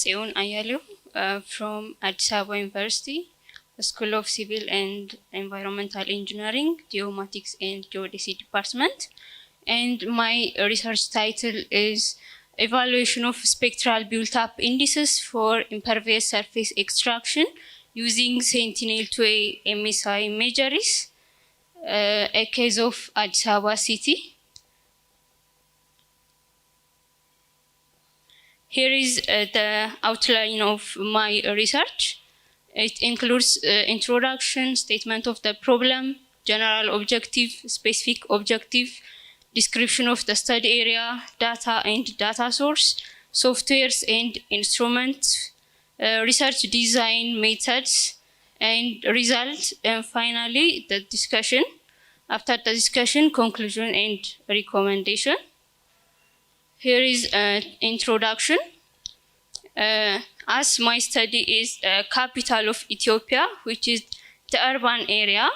Tseon Ayalo from Addis Ababa University, School of Civil and Environmental Engineering, Geomatics and Geodesy Department. And my research title is Evaluation of Spectral Built-up Indices for Impervious Surface Extraction using Sentinel-2A MSI Imageries, a case of Addis Ababa City. Here is the outline of my research. It includes introduction, statement of the problem, general objective, specific objective, description of the study area, data and data source, softwares and instruments, research design methods, and results, and finally the discussion. After the discussion, conclusion and recommendation. Here is an introduction. As my study is capital of Ethiopia, which is the urban area,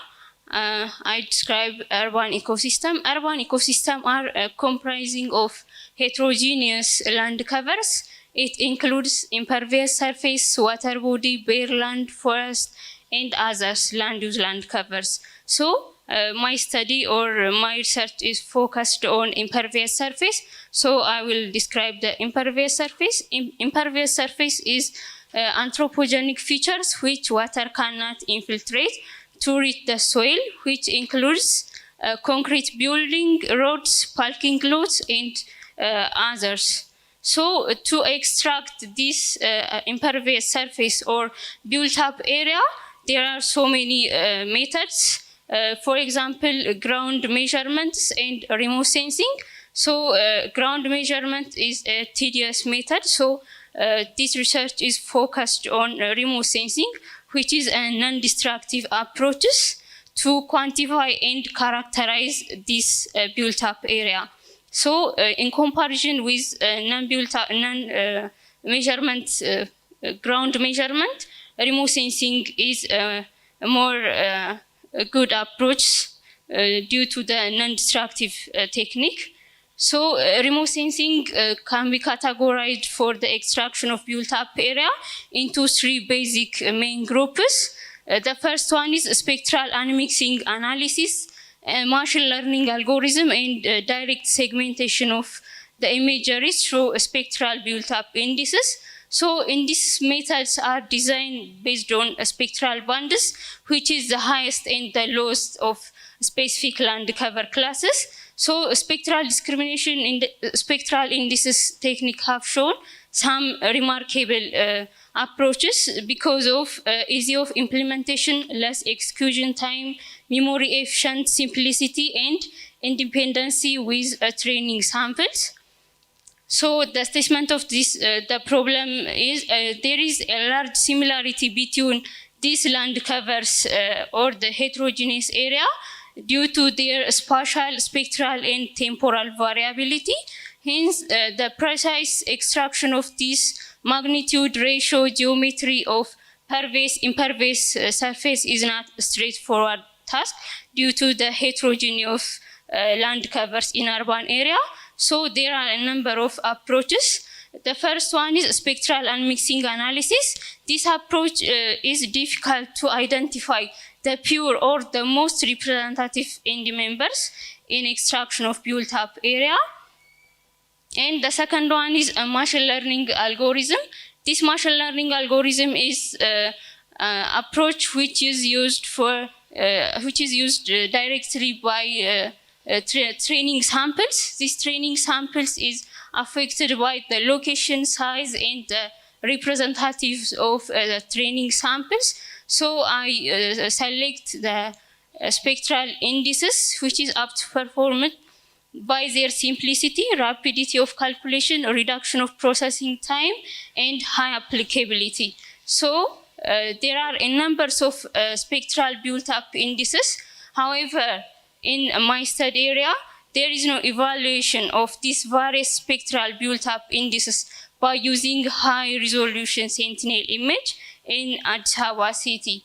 I describe urban ecosystem. Urban ecosystem are comprising of heterogeneous land covers. It includes impervious surface, water body, bare land, forest, and others land use land covers. So my study or my research is focused on impervious surface. So I will describe the impervious surface. Impervious surface is anthropogenic features which water cannot infiltrate to reach the soil, which includes concrete building, roads, parking lots, and others. So to extract this impervious surface or built-up area, there are so many methods. For example, ground measurements and remote sensing. So ground measurement is a tedious method. So this research is focused on remote sensing, which is a non-destructive approaches to quantify and characterize this built-up area. So in comparison with non-measurement, ground measurement, remote sensing is a more good approach due to the non-destructive technique. So remote sensing can be categorized for the extraction of built-up area into three basic main groups. The first one is spectral unmixing analysis, machine learning algorithm, and direct segmentation of the imagery through spectral built-up indices. So in these methods are designed based on spectral bands, which is the highest and the lowest of specific land cover classes. So spectral discrimination in the spectral indices technique have shown some remarkable approaches because of ease of implementation, less execution time, memory efficient simplicity, and independency with training samples. So the statement of this, the problem is there is a large similarity between these land covers or the heterogeneous area due to their spatial, spectral, and temporal variability. Hence, the precise extraction of this magnitude ratio geometry of impervious surface is not a straightforward task due to the heterogeneity of land covers in urban area. So there are a number of approaches. The first one is spectral unmixing analysis. This approach is difficult to identify the pure or the most representative end members in extraction of built-up area. And the second one is a machine learning algorithm. This machine learning algorithm is an approach which is used directly by training samples. This training samples is affected by the location, size, and the representatives of the training samples. So I select the spectral indices, which is apt to perform it by their simplicity, rapidity of calculation, reduction of processing time, and high applicability. So there are a number of spectral built-up indices. However, in my study area, there is no evaluation of these various spectral built-up indices by using high-resolution Sentinel image in Addis Ababa City.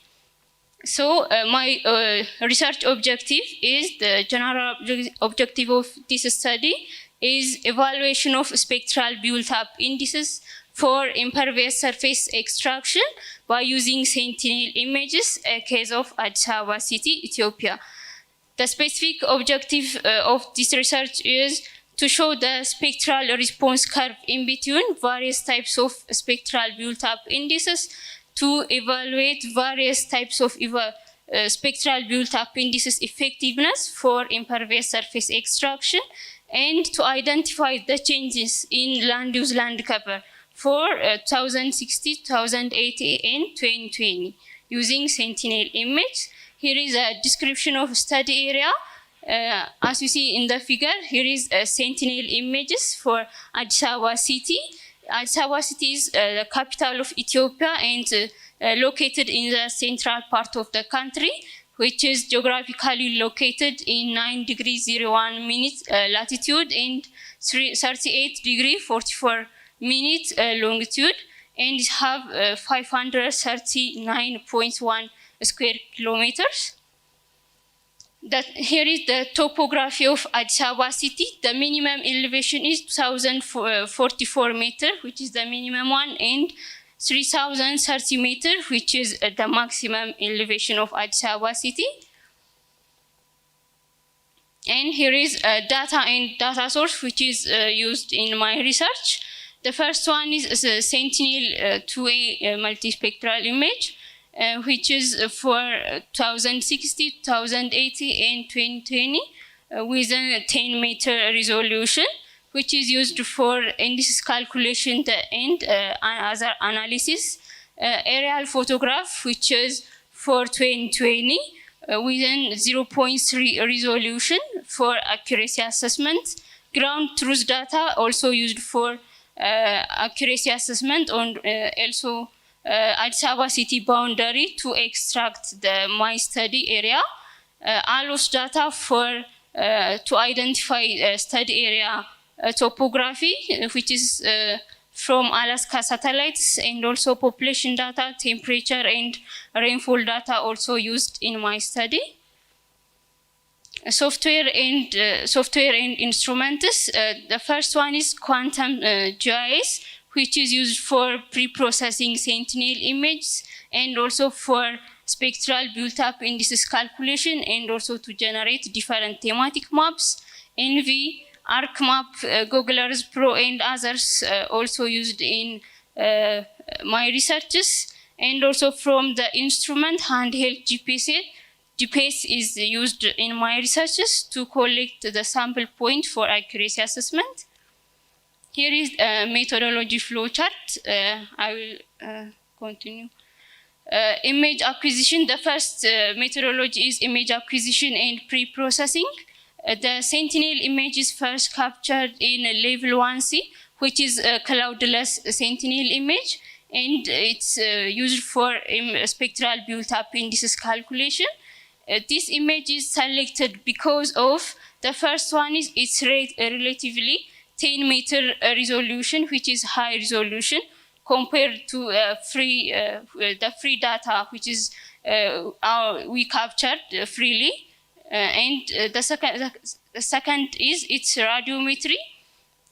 So my research objective is the general objective of this study is evaluation of spectral built-up indices for impervious surface extraction by using Sentinel images, a case of Addis Ababa City, Ethiopia. The specific objective of this research is to show the spectral response curve in between various types of spectral built-up indices, to evaluate various types of spectral built-up indices effectiveness for impervious surface extraction, and to identify the changes in land use land cover for 2060, 2080, and 2020 using Sentinel image. Here is a description of study area. As you see in the figure, here is Sentinel images for Addis Ababa City. Addis Ababa City is the capital of Ethiopia and located in the central part of the country, which is geographically located in 9 degrees 01 minutes latitude and 38 degree 44 minutes longitude, and have 539.1 square kilometers. Here is the topography of Addis Ababa City. The minimum elevation is 2,044 meters, which is the minimum one, and 3,030 meters, which is the maximum elevation of Addis Ababa City. And here is data and data source, which is used in my research. The first one is Sentinel 2A multispectral image, which is for 2060, 2080, and 2020 with a 10-meter resolution, which is used for indices calculation and other analysis. Aerial photograph, which is for 2020 within 0.3 resolution for accuracy assessment. Ground truth data also used for accuracy assessment on also Addis Ababa City boundary to extract the my study area. ALOS data for to identify study area topography, which is from Alaska satellites, and also population data, temperature, and rainfall data also used in my study. Software and instruments. The first one is Quantum GIS, which is used for pre-processing Sentinel images and also for spectral built-up indices calculation, and also to generate different thematic maps. ENVI, ArcMap, Google Earth Pro, and others also used in my researches. And also from the instrument handheld GPS is used in my researches to collect the sample point for accuracy assessment. Here is a methodology flowchart. I will continue. Image acquisition. The first methodology is image acquisition and pre-processing. The Sentinel image is first captured in level 1C, which is a cloudless Sentinel image, and it's used for spectral built-up indices calculation. This image is selected because of the first one is its relatively 10-meter resolution, which is high resolution compared to the free data, which is we captured freely. And the second is its radiometry.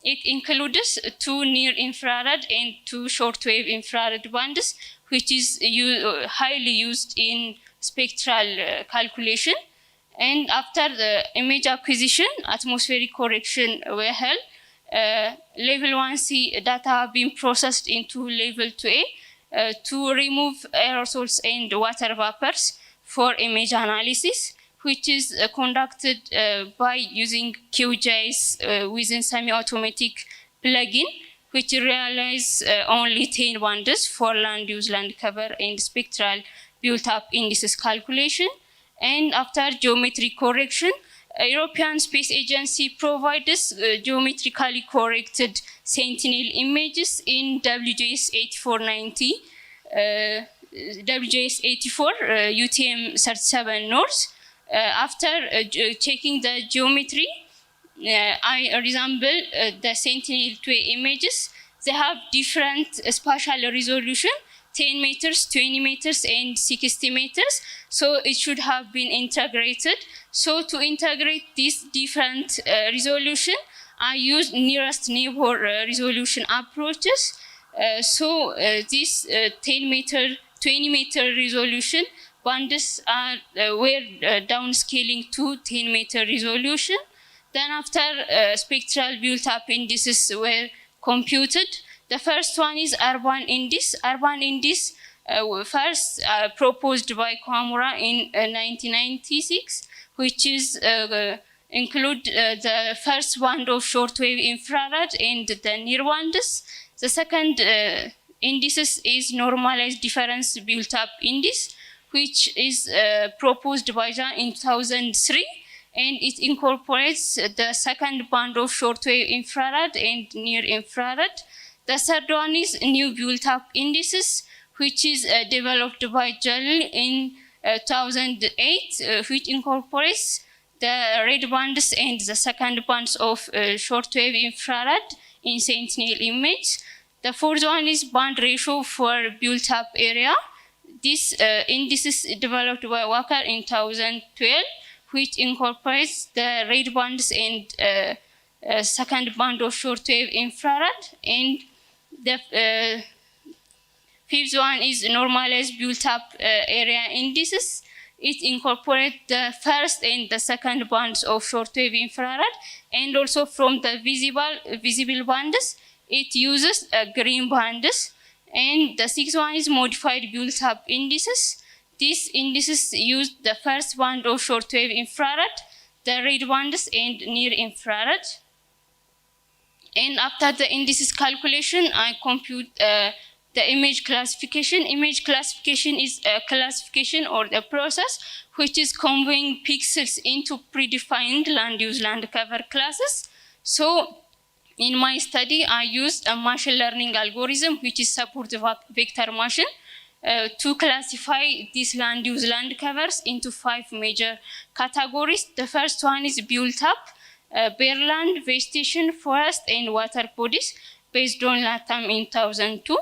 It includes 2 near-infrared and 2 shortwave infrared bands, which is highly used in spectral calculation. And after the image acquisition, atmospheric correction were held. Level 1C data have been processed into level 2A to remove aerosols and water vapors for image analysis, which is conducted by using QGIS within semi-automatic plugin, which realize only 10 bands for land use, land cover, and spectral built-up indices calculation. And after geometry correction, European Space Agency provides geometrically corrected Sentinel images in WGS 8490, WGS 84, UTM 37 North. After checking the geometry, I resemble the Sentinel-2 images. They have different spatial resolution, 10 meters, 20 meters, and 60 meters. So it should have been integrated. So to integrate this different resolution, I use nearest neighbor resolution approaches. This 10 meter, 20 meter resolution bands are were downscaling to 10 meter resolution. Then after spectral built-up indices were computed. The first one is urban index. Urban index first proposed by Kawamura in 1996, which is include the first band of shortwave infrared and the near bands. The second indices is normalized difference built-up index, which is proposed by Zhang in 2003, and it incorporates the second band of shortwave infrared and near infrared. The third one is new built-up indices, which is developed by Jalil in 2008, which incorporates the red bands and the second bands of shortwave infrared in Sentinel image. The fourth one is band ratio for built-up area. This index is developed by Walker in 2012, which incorporates the red bands and second band of shortwave infrared. And the fifth one is normalized built-up area indices. It incorporates the first and the second bands of shortwave infrared, and also from the visible bands, it uses green bands. And the sixth one is modified built-up indices. These indices use the first band of shortwave infrared, the red bands, and near infrared. And after the indices calculation, I compute the image classification. Image classification is a classification or the process which is converting pixels into predefined land use land cover classes. So in my study, I used a machine learning algorithm which is support vector machine to classify these land use land covers into 5 major categories. The first one is built up, bare land, vegetation, forest, and water bodies based on LATAM in 2002.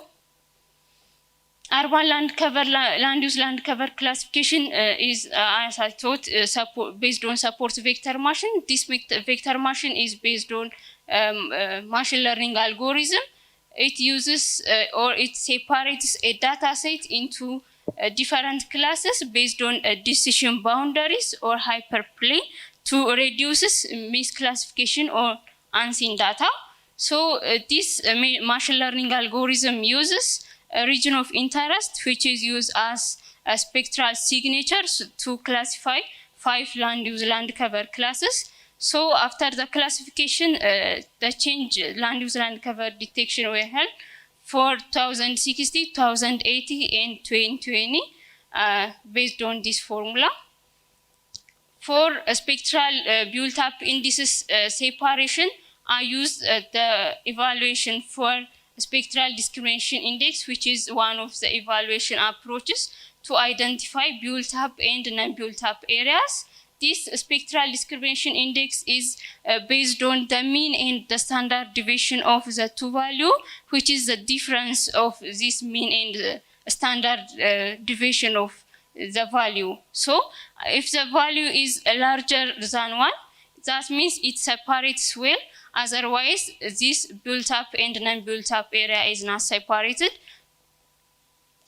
Urban land cover, land use land cover classification is, as I thought, based on support vector machine. This vector machine is based on machine learning algorithm. It uses or it separates a data set into different classes based on decision boundaries or hyperplane to reduce misclassification or unseen data. So this machine learning algorithm uses a region of interest, which is used as a spectral signatures to classify 5 land use land cover classes. So after the classification, the change land use land cover detection were held for 2060, 2080, and 2020 based on this formula. For a spectral built-up indices separation, I used the evaluation for spectral discrimination index, which is one of the evaluation approaches to identify built-up and non-built-up areas. This spectral discrimination index is based on the mean and the standard deviation of the two value, which is the difference of this mean and standard deviation of the value. So if the value is larger than 1, that means it separates well. Otherwise, this built-up and non-built-up area is not separated.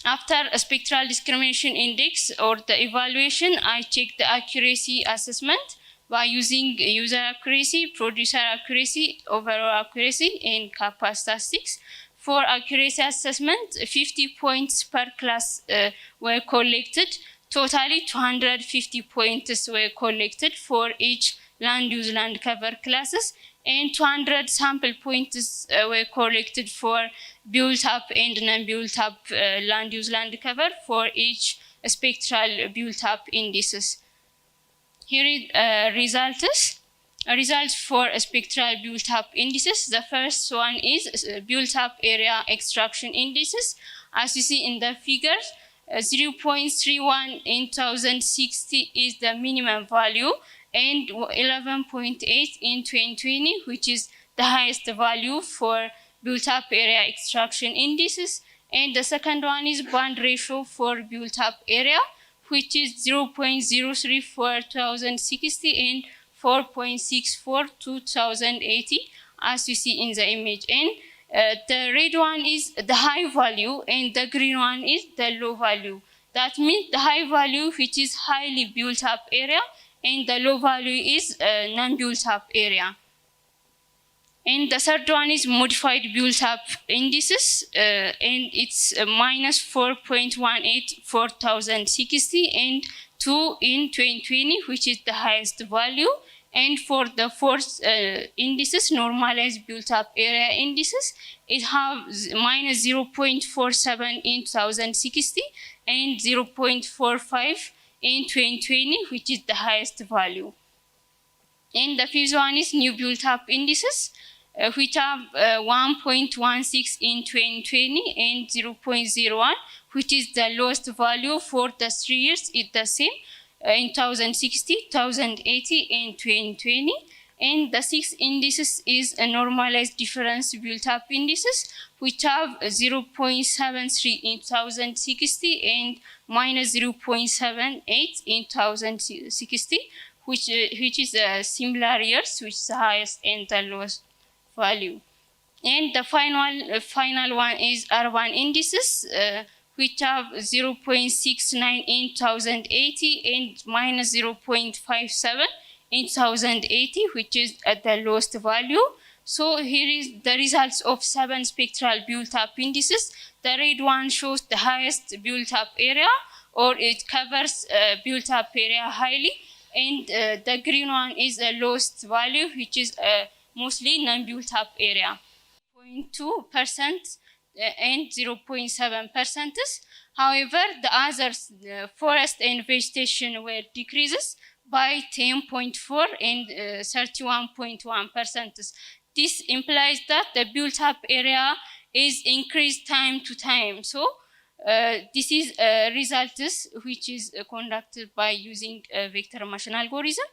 After a spectral discrimination index or the evaluation, I check the accuracy assessment by using user accuracy, producer accuracy, overall accuracy, and kappa statistics. For accuracy assessment, 50 points per class were collected. Totally 250 points were collected for each land use land cover classes, and 200 sample points were collected for built-up and non-built-up land use land cover for each spectral built-up indices. Here are results. Results for spectral built-up indices. The first one is built-up area extraction indices. As you see in the figures, 0.31 in 2060 is the minimum value, and 11.8 in 2020, which is the highest value for built-up area extraction indices. And the second one is band ratio for built-up area, which is 0.03 for 2060 and 4.64 2080, as you see in the image. And the red one is the high value and the green one is the low value. That means the high value, which is highly built up area, and the low value is non-built up area. And the third one is modified built up indices, and it's minus 4.18 for 1060 and 2 in 2020, which is the highest value. And for the fourth indices, normalized built up area indices, it has minus 0.47 in 2060 and 0.45 in 2020, which is the highest value. And the fifth one is new built up indices, which have 1.16 in 2020 and 0.01, which is the lowest value for the 3 years. It's the same in 1060, 1080, and 2020. And the sixth indices is a normalized difference built up indices, which have 0.73 in 1060 and minus 0.78 in 1060, which is similar years, which is the highest and the lowest value. And the final one is urban indices, which have 0.69 in 1080 and minus 0.57 in 1080, which is at the lowest value. So here is the results of 7 spectral built-up indices. The red one shows the highest built-up area, or it covers built-up area highly, and the green one is the lowest value, which is mostly non-built-up area, 0.2% and 0.7%. However, the others, forest and vegetation, were decreases by 10.4 and 31.1%. This implies that the built-up area is increased time to time. So this is results which is conducted by using vector machine algorithm.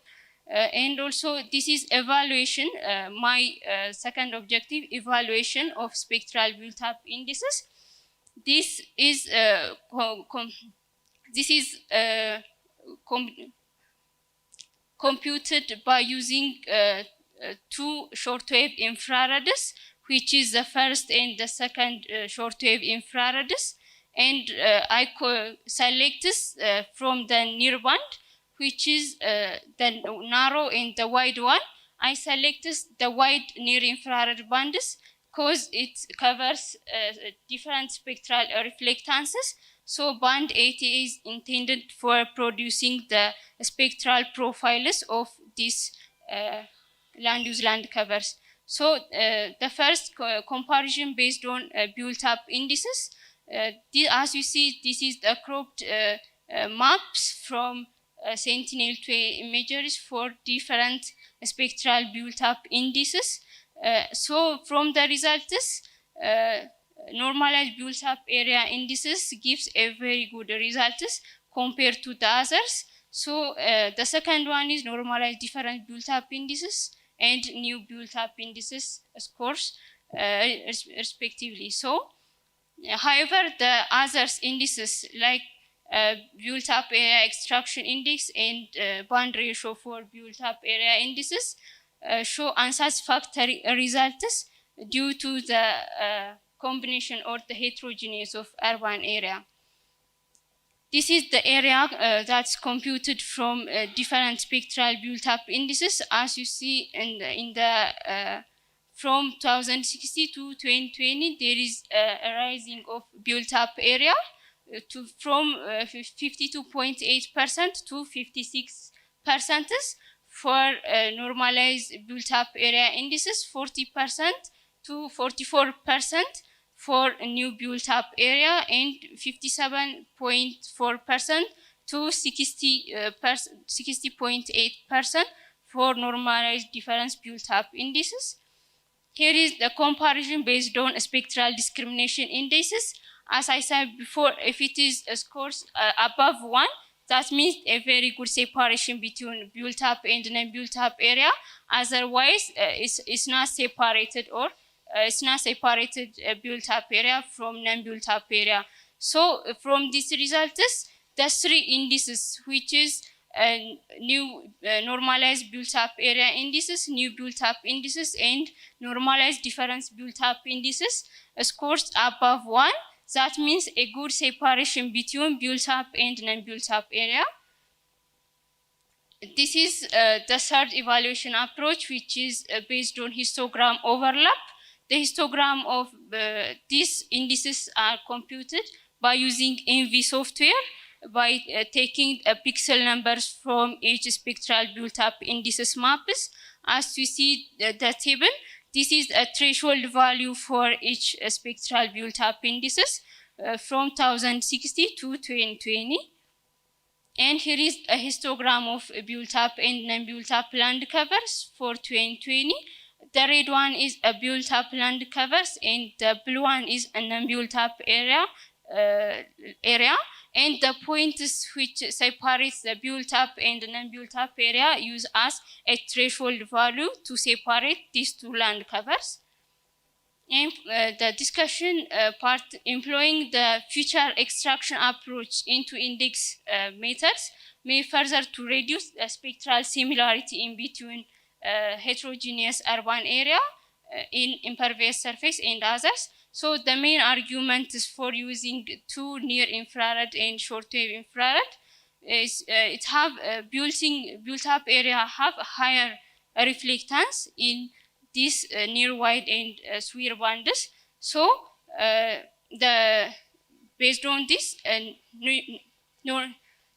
And also this is evaluation, my second objective, evaluation of spectral built-up indices. This is computed by using 2 shortwave infrareds, which is the first and the second shortwave infrareds. And I select from the near band, which is the narrow and the wide one. I selected the wide near infrared bands because it covers different spectral reflectances. So band 80 is intended for producing the spectral profiles of these land use land covers. So the first comparison based on built-up indices. As you see, this is the cropped maps from Sentinel-2 imageries for different spectral built-up indices. So from the results, normalized built-up area indices gives a very good results compared to the others. So the second one is normalized different built-up indices and new built-up indices scores respectively. So however, the others indices like built-up area extraction index and band ratio for built-up area indices show unsatisfactory results due to the combination or the heterogeneity of urban area. This is the area that's computed from different spectral built-up indices. As you see in the from 2060 to 2020, there is a rising of built-up area from 52.8% to 56% for normalized built-up area indices, 40% to 44% for new built-up area, and 57.4% to 60.8% for normalized difference built-up indices. Here is the comparison based on spectral discrimination indices. As I said before, if it is scores above 1, that means a very good separation between built-up and non-built-up area. Otherwise, it's not separated, or it's not separated built-up area from non-built-up area. So from these results, the 3 indices, which is new normalized built-up area indices, new built-up indices, and normalized difference built-up indices scores above 1. That means a good separation between built-up and non-built-up area. This is the third evaluation approach, which is based on histogram overlap. The histogram of these indices are computed by using ENVI software by taking pixel numbers from each spectral built-up indices maps. As you see the table, this is a threshold value for each spectral built-up indices from 1060 to 2020. And here is a histogram of built-up and non-built-up land covers for 2020. The red one is a built-up land covers, and the blue one is a non-built-up area. And the points which separates the built-up and non-built-up area use as a threshold value to separate these two land covers. And the discussion part, employing the feature extraction approach into index methods may further to reduce the spectral similarity in between heterogeneous urban area in impervious surface and others. So the main argument is for using two near-infrared and short-wave infrared is it have built-up area have a higher reflectance in these near wide and SWIR bands. So based on this,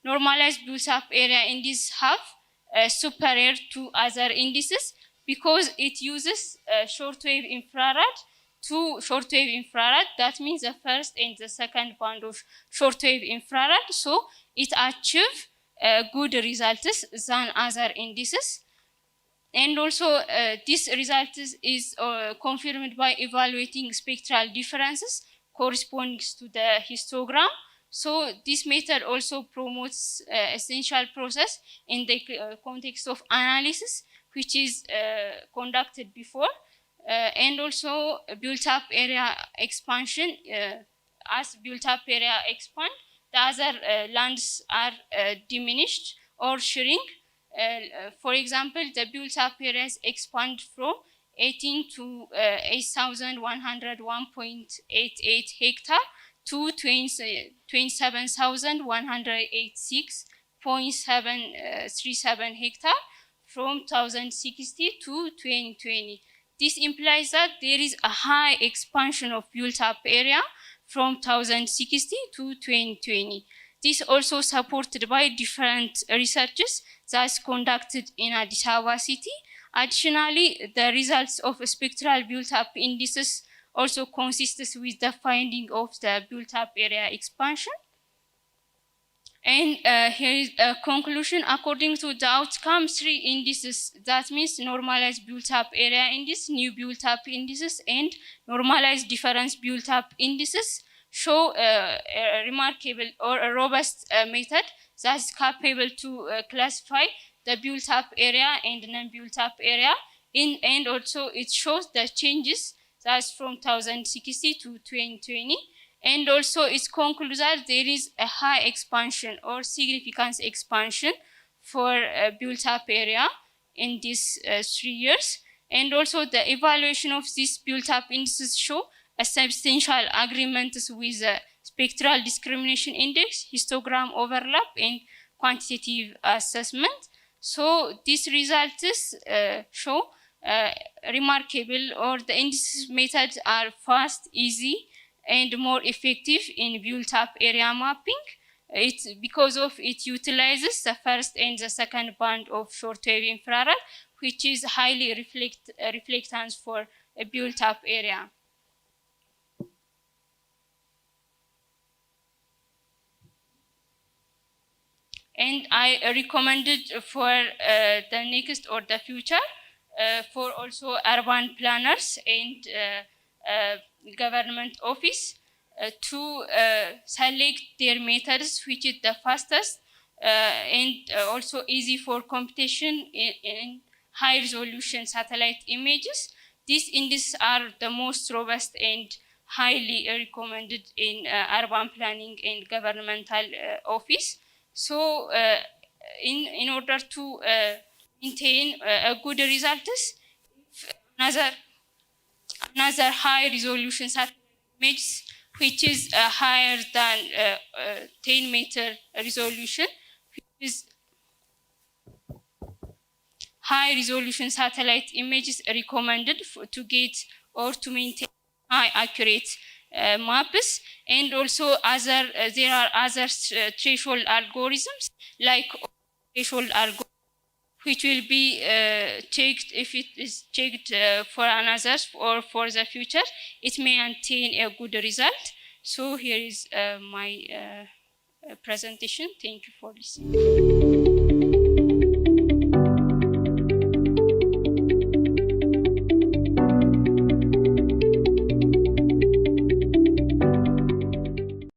normalized built-up area indices have superior to other indices because it uses shortwave infrared to shortwave infrared. That means the first and the second band of shortwave infrared. So it achieves good results than other indices. And also, this result is confirmed by evaluating spectral differences corresponding to the histogram. So this method also promotes essential process in the context of analysis, which is conducted before, and also built-up area expansion. As built-up area expand, the other lands are diminished or shrink. For example, the built-up areas expand from 18 to 8,101.88 hectare to 27,186.737 hectare from 2060 to 2020. This implies that there is a high expansion of built-up area from 2060 to 2020. This also supported by different researches that's conducted in Addis Ababa city. Additionally, the results of spectral built-up indices also consists with the finding of the built-up area expansion. And here is a conclusion. According to the outcome, 3 indices, that means normalized built-up area index, new built-up indices, and normalized difference built-up indices, show a remarkable or a robust method that is capable to classify the built-up area and non-built-up area. And also it shows the changes that's from 2060 to 2020. And also it concludes that there is a high expansion or significant expansion for built-up area in these 3 years. And also the evaluation of these built-up indices show a substantial agreement with the spectral discrimination index, histogram overlap, and quantitative assessment. So these results show remarkable, or the indices methods are fast, easy, and more effective in built-up area mapping. It's because of it utilizes the first and the second band of shortwave infrared, which is highly reflectance for a built-up area. And I recommended for the next or the future for also urban planners and government office to select their methods which is the fastest and also easy for computation in high resolution satellite images. These indices are the most robust and highly recommended in urban planning and governmental office. So in order to maintain a good results, another high resolution satellite image, which is higher than 10-meter resolution, which is high resolution satellite images recommended to get or to maintain high accurate maps. And also there are other threshold algorithms like threshold algorithm, which will be checked. If it is checked for another or for the future, it may maintain a good result. So here is my presentation. Thank you for listening.